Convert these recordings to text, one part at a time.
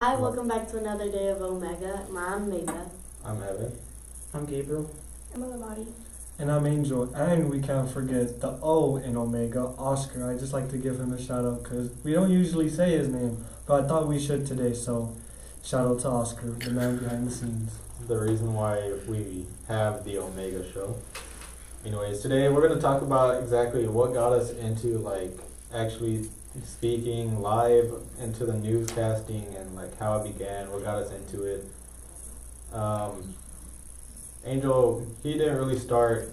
Hi, welcome back to another day of Omega. I'm Mega. I'm Evan. I'm Gabriel. I'm a Lamati. And I'm Angel, and we can't forget the O in Omega, Oscar. I just like to give him a shout out because we don't usually say his name, but I thought we should today. So, shout out to Oscar, the man behind the scenes. The reason why we have the Omega show. Anyways, today we're going to talk about exactly what got us into actually speaking live into the newscasting and how it began, what got us into it. Angel, he didn't really start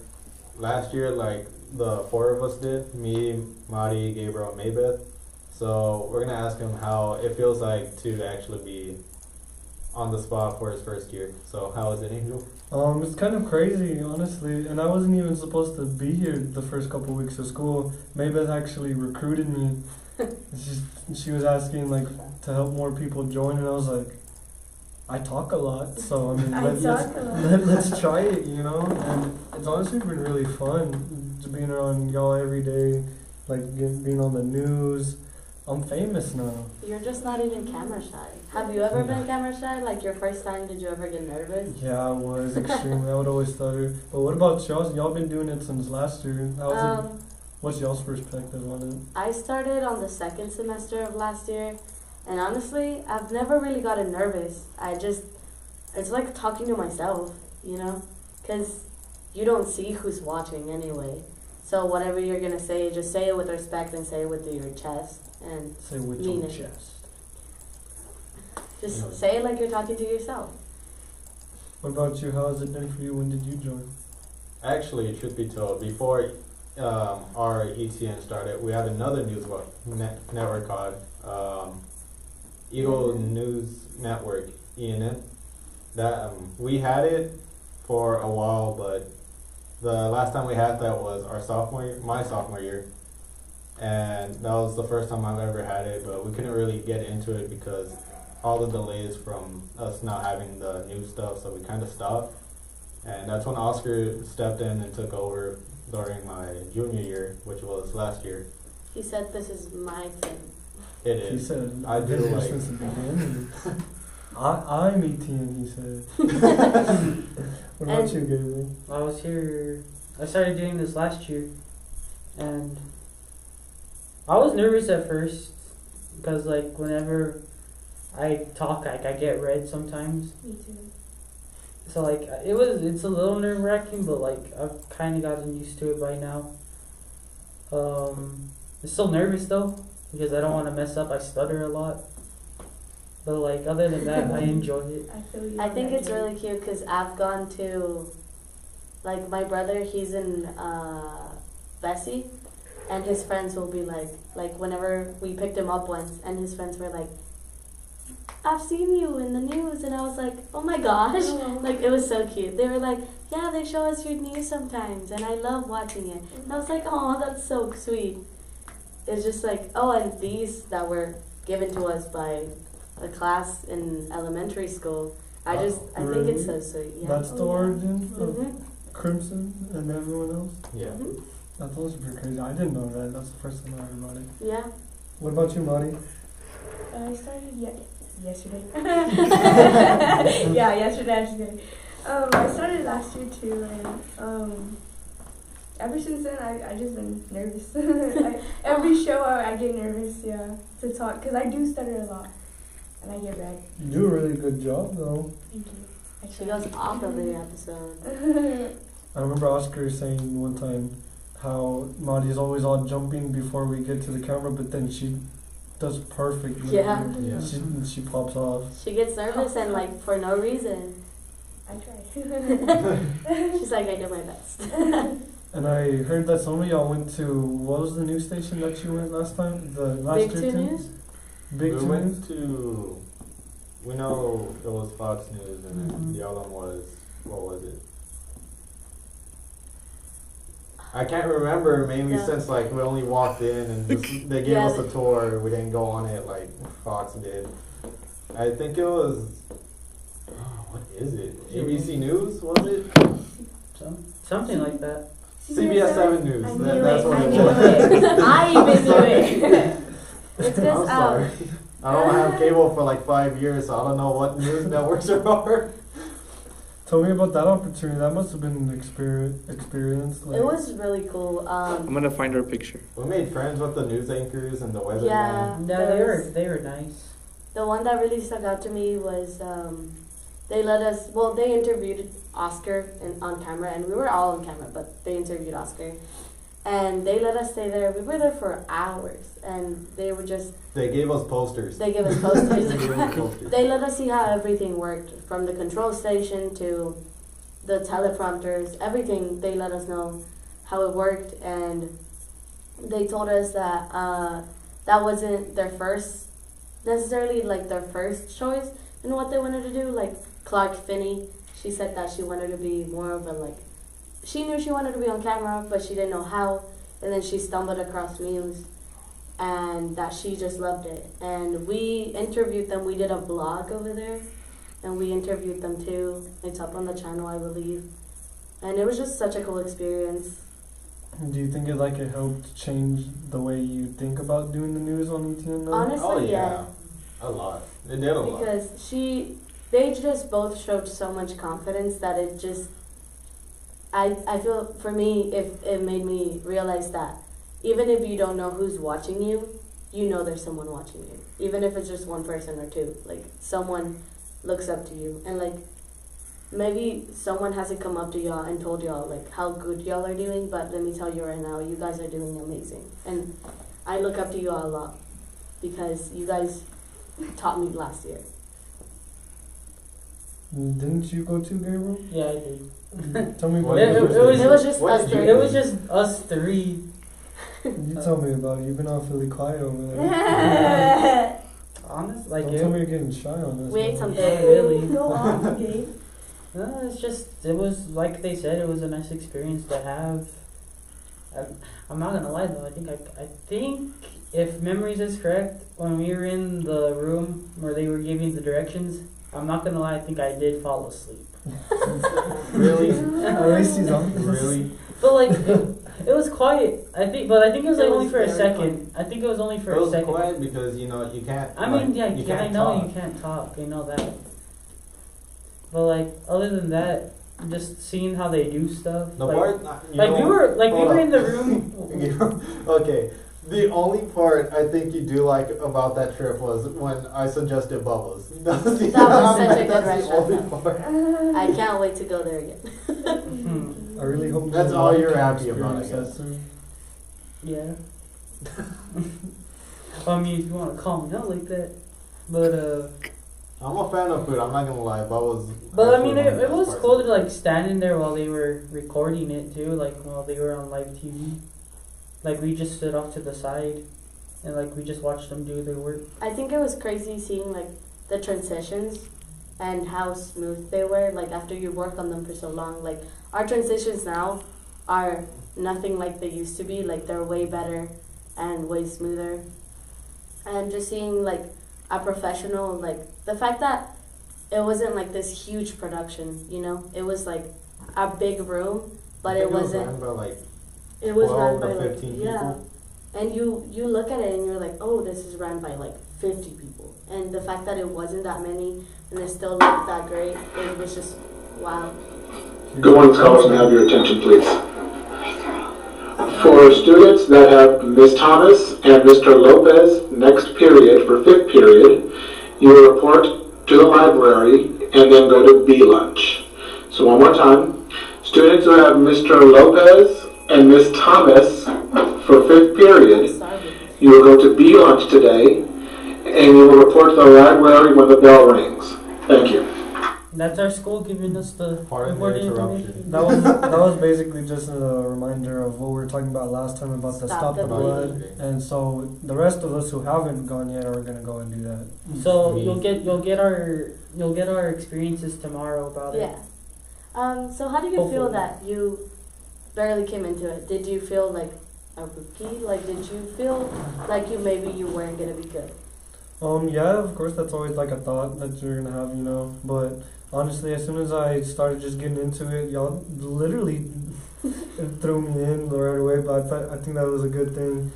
last year like the four of us did, me, Madi, Gabriel, and Maybeth. So we're going to ask him how it feels like to actually be on the spot for his first year. So how is it, Angel? It's kind of crazy, honestly, and I wasn't even supposed to be here the first couple weeks of school. Maybeth actually recruited me. She was asking to help more people join, and I was like, I talk a lot, so I mean, let's try it, And it's honestly been really fun just being around y'all every day, being on the news. I'm famous now. You're just not even camera shy. Have you ever been camera shy? Like your first time, did you ever get nervous? Yeah, I was extremely. I would always stutter. But what about y'all? Y'all been doing it since last year. How's it? What's y'all's perspective on it? I started on the second semester of last year, and honestly, I've never really gotten nervous. It's like talking to myself, because you don't see who's watching anyway. So whatever you're gonna say, just say it with respect and say it with your chest and Say with mean your it. chest. Just say it like you're talking to yourself. What about you? How has it been for you? When did you join? Actually, truth be told, before our ETN started, we had another news network called Eagle News Network, ENN. That we had it for a while, but the last time we had that was my sophomore year, and that was the first time I've ever had it. But we couldn't really get into it because all the delays from us not having the new stuff, so we kind of stopped. And that's when Oscar stepped in and took over during my junior year, which was last year. He said, "This is my thing." It is. He said, I do been here like. since the beginning. I'm 18, he said. What about you, Gabriel? I started doing this last year, and I was nervous at first because whenever I talk, I get red sometimes. Me too. So it's a little nerve wracking, but I've kind of gotten used to it by now. I'm still nervous though because I don't want to mess up. I stutter a lot, but other than that, I enjoy it. I feel you. I think it's really cute because I've gone to, my brother, he's in Bessie, and his friends will be whenever we picked him up once, and his friends were like, I've seen you in the news, and I was like, oh my gosh, it was so cute. They were like, yeah, they show us your news sometimes, and I love watching it. And I was like, oh, that's so sweet. It's just and these that were given to us by a class in elementary school. I think it's so sweet. Yeah. That's the origin of Mhm. Crimson and everyone else? Yeah. Mhm. That's also pretty crazy. I didn't know that. That's the first time I heard about it. Yeah. What about you, Madi? I started yesterday. Yeah, yesterday. I'm just kidding. I started last year too, and ever since then, I just been nervous. Every show, I get nervous. Yeah, to talk because I do stutter a lot, and I get red. You do a really good job, though. Thank you. She goes off every episode. I remember Oscar saying one time how Madi's always all jumping before we get to the camera, but then she does perfect. Yeah. Yeah. She pops off. She gets nervous and for no reason. I try. She's like, I do my best. And I heard that some of y'all went to, what was the news station that you went last time? The last Big year Two too? News? Big We Two went News? to. We know it was Fox News, and then the other one was, what was it? I can't remember, mainly Yeah. since we only walked in and just, they gave us a tour. We didn't go on it like Fox did. I think it was. Oh, what is it? ABC News, was it? Something like that. CBS 7 News. I knew That's it. what I it knew was. I even knew it. It's I'm just sorry. I don't have cable for like 5 years, so I don't know what news networks there are. Tell me about that opportunity. That must have been an experience. Like, It was really cool. I'm gonna find our picture. We made friends with the news anchors and the weatherman. Yeah. Yeah, they were nice. The one that really stuck out to me was they let us. Well, they interviewed Oscar on camera, and we were all on camera, but they interviewed Oscar, and they let us stay there. We were there for hours, and they were just. They gave us posters. They gave us posters. They gave us posters. They let us see how everything worked, from the control station to the teleprompters, everything. They let us know how it worked, and they told us that that wasn't their first, necessarily like their first choice in what they wanted to do. Like Clark Finney, she said that she wanted to be more of a like, she knew she wanted to be on camera, but she didn't know how, and then she stumbled across news. And that she just loved it. And we interviewed them. We did a vlog over there, and we interviewed them too. It's up on the channel, I believe. And it was just such a cool experience. do you think it helped change the way you think about doing the news on ETN now? Honestly, Oh, yeah. A lot. It did a lot. Because they just both showed so much confidence that it just, I feel for me, it made me realize that even if you don't know who's watching you, you know there's someone watching you. Even if it's just one person or two, like someone looks up to you, and like maybe someone hasn't come up to y'all and told y'all like how good y'all are doing, but let me tell you right now, you guys are doing amazing. And I look up to you all a lot because you guys taught me last year. Didn't you go too, Gabriel? Yeah, I did. Tell me about What It, did your you it was, do? It was just What us did you three. it was just us three. You tell me about it. You've been awfully quiet over there. Honest, like Don't tell me you're getting shy on this. We ate man. some Yeah, really. Go on, Gabe. No, it was like they said, it was a nice experience to have. I'm not gonna lie though, I think if memories is correct, when we were in the room where they were giving the directions, I'm not gonna lie, I think I did fall asleep. Really? At least he's on. Really? But like, it was quiet. I think it was like It only was for a very second. I think it was only for It a was second. quiet because you can't. I mean, like, yeah, you I can't know talk. you can't talk. I know that. But like, other than that, just seeing how they do stuff. The like, part, like we were in the room. Okay, the only part I think you do like about that trip was when I suggested Bubba's. That was That was such a good that's the only restaurant. part. I can't wait to go there again. Hmm. I really hope That's you all like you're the happy about, I experience, guess. that's it. Yeah. I mean, if you want to call me out like that, but I'm a fan of food. I'm not gonna lie. Bubba's. but I actually mean, one of the it best was parts cool of to like standing there while they were recording it too, like while they were on live TV. Like we just stood off to the side, and like we just watched them do their work. I think it was crazy seeing like the transitions and how smooth they were. Like after you work on them for so long, like our transitions now are nothing like they used to be. Like they're way better and way smoother. And just seeing like a professional, like the fact that it wasn't like this huge production, you know, it was like a big room, but I it think wasn't. ran by, like, It was 12 run by to like 15 yeah, people. and you look at it and you're like, oh, this is run by like 50 people, and the fact that it wasn't that many and it still looked that great, it was just wow. Good morning, scholars, and have your attention, please. For students that have Ms. Thomas and Mr. Lopez next period for fifth period, you will report to the library and then go to B lunch. So one more time, students who have Mr. Lopez and Ms. Thomas for fifth period, Sorry. you will go to B lunch today and you will report to the library when the bell rings. Thank you. That's our school giving us the Pardon the important interruption. information. That was basically just a reminder of what we were talking about last time about the stop the blood. bleeding. And so the rest of us who haven't gone yet are gonna go and do that. So Me. you'll get our experiences tomorrow about it. Yeah. So how do you feel Hopefully. that you barely came into it? Did you feel like a rookie? Like, did you feel like you weren't gonna be good? Yeah, of course, that's always like a thought that you're gonna have, you know. But honestly, as soon as I started just getting into it, y'all literally threw me in right away. But I think that was a good thing.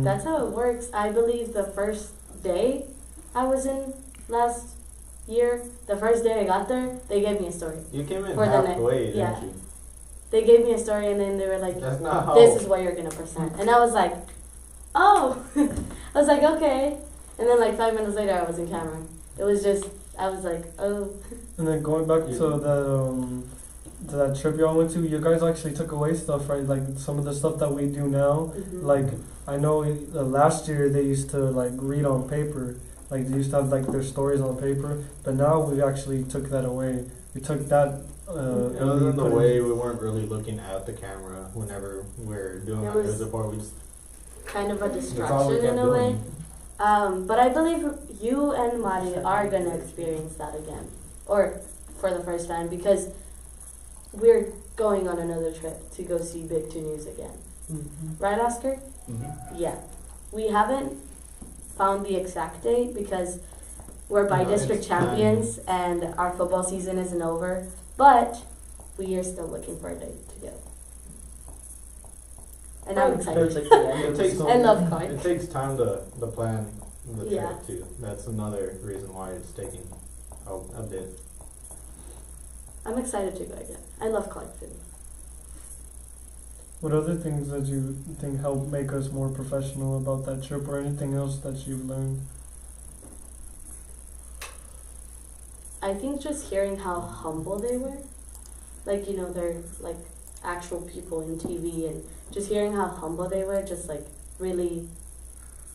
That's how it works. I believe the first day I was in last year, the first day I got there, they gave me a story. You came in For the halfway, ne- yeah. didn't you? They gave me a story and then they were like, That's not how. this is what you're gonna present. And I was like, oh. I was like, okay. And then like 5 minutes later, I was in camera. It was just, I was like, oh. And then going back Yeah. to that trip y'all went to, you guys actually took away stuff, right? Like some of the stuff that we do now. Mhm. Like I know last year they used to like read on paper. Like they used to have like their stories on paper, but now we actually took that away. We took that. Other and we than the put it- way we weren't really looking at the camera whenever we're doing It our was news report, we just kind of a that's all we distraction kept in a way. doing. But I believe you and Mari are gonna experience that again, or for the first time, because we're going on another trip to go see Big Two News again. Mhm. Right, Oscar? Mm-hmm. Yeah. We haven't found the exact date because we're by No, district it's champions and our football season isn't over, but we are still looking for a date to go. And I'm It's excited. like the end It of the takes- story. I love Clark. It takes time to plan the trip Yeah. too. That's another reason why it's taking a bit. I'm excited to go again. I love Clark too. What other things that you think help make us more professional about that trip, or anything else that you've learned? I think just hearing how humble they were, like, you know, they're like actual people in TV, and just hearing how humble they were just like really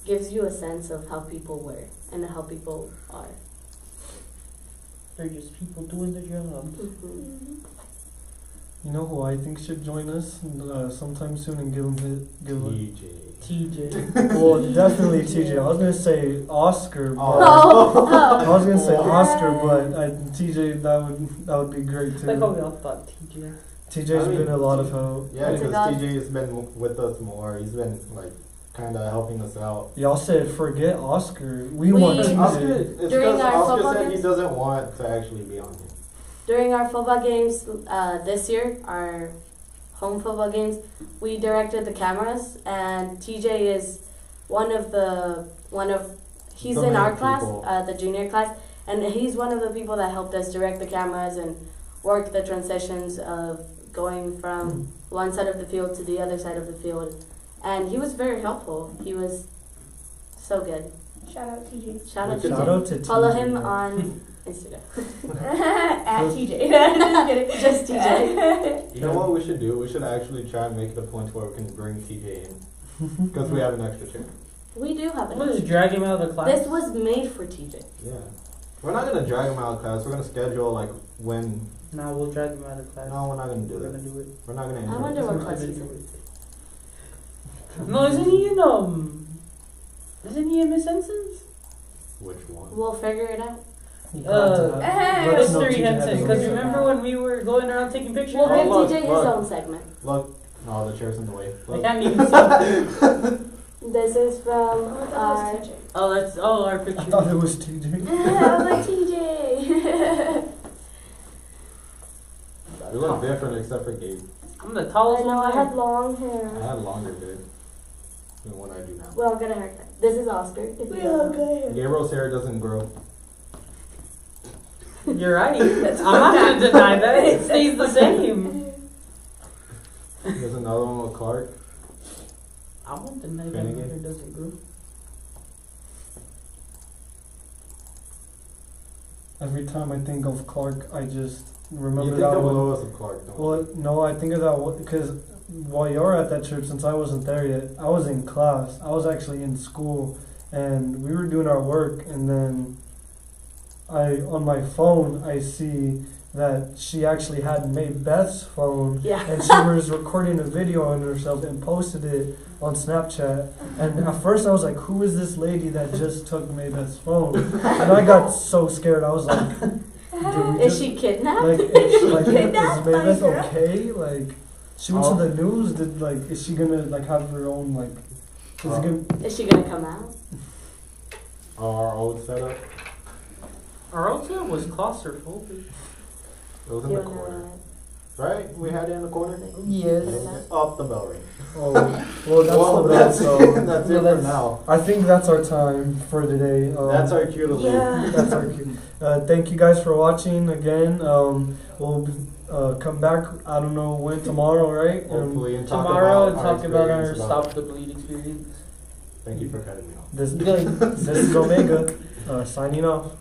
gives you a sense of how people were and how people are. They're just people doing their job. Mm-hmm. You know who I think should join us sometime soon and give him TJ. TJ. well, definitely TJ. I was gonna say Oscar, but Oh. I was gonna say Oh. Oscar, but TJ that would be great too. Like how we all thought TJ. TJ's I mean, been a lot of help. Yeah, That's a because god. TJ's been with us more. He's been like kind of helping us out. Y'all said forget Oscar. We We- want TJ. Oscar, it's During because our Oscar football said he games? doesn't want to actually be on here. During our football games this year, our home football games, we directed the cameras, and TJ is he's The in our main class, people. the junior class, and he's one of the people that helped us direct the cameras and work the transitions of going from one side of the field to the other side of the field, and he was very helpful. He was so good. Shout out TJ. Shout out Shout TJ. Shout out to TJ. Follow him on Instagram. At TJ. Just kidding. Just TJ. You know what we should do? We should actually try and make it a point where we can bring TJ in. Because we have an extra chair. We do have We'll just it. drag him out of the class. This was made for TJ. Yeah. We're not going to drag him out of class. We're going to schedule like when. No, we'll drag him out of class. No, we're not going to do We're that. gonna do it. We're not going to I end wonder it. what class he's in. No, isn't he in Isn't he in Miss Ensign's? Which one? We'll figure it out. You got to Hey, let us know Mystery TJ has Henson. his Because own remember when we were going around taking pictures? We'll Oh, give look, TJ his look. own segment. Look. Oh, the chair's in the way. I Look. can't even see. This is from Oh, that our. was TJ. Oh, that's our picture. I thought it was TJ. I was like TJ. We look different except for Gabe. I'm the I tallest know, I one had there. long I hair. had longer hair than what I do now. Well, get a haircut. This is Oscar. If you don't know. Gabriel's hair doesn't grow. You're right. I'm not gonna deny that. It stays the same. There's another one with Clark. I won't deny that my Finnegan. hair doesn't grow. Every time I think of Clark, I just You remember think that of one. Lois of Clark, don't you? Well, no, I think of that one because while you're at that trip, since I wasn't there yet, I was in class. I was actually in school, and we were doing our work, and then on my phone, I see that she actually had made Beth's phone, Yeah. and she was recording a video on herself and posted it on Snapchat. And at first, I was like, "Who is this lady that just took Maybeth's phone?" And I got so scared. I was like, "Did we Is just she kidnapped? like, is Kidnapped by Maybeth a girl? okay? Like, she went Oh. to the news. Did is she gonna like have her own like? Is it Oh. gonna, Is she gonna come out? Our old setup. Our old set was claustrophobic. It was in You the wanna- corner. right? We had it in the corner. Yes. Up the bell ring. Oh, well, that's Well, the that's best. So that's it Well, for that's- now. I think that's our time for today. That's our cue to leave. Yeah. That's our cue. Thank you guys for watching again. We'll come back. I don't know when, tomorrow, right? Hopefully, and Tomorrow, talk talk about our experience Stop the Bleed experience. Thank you for cutting me off. This is Omega signing off.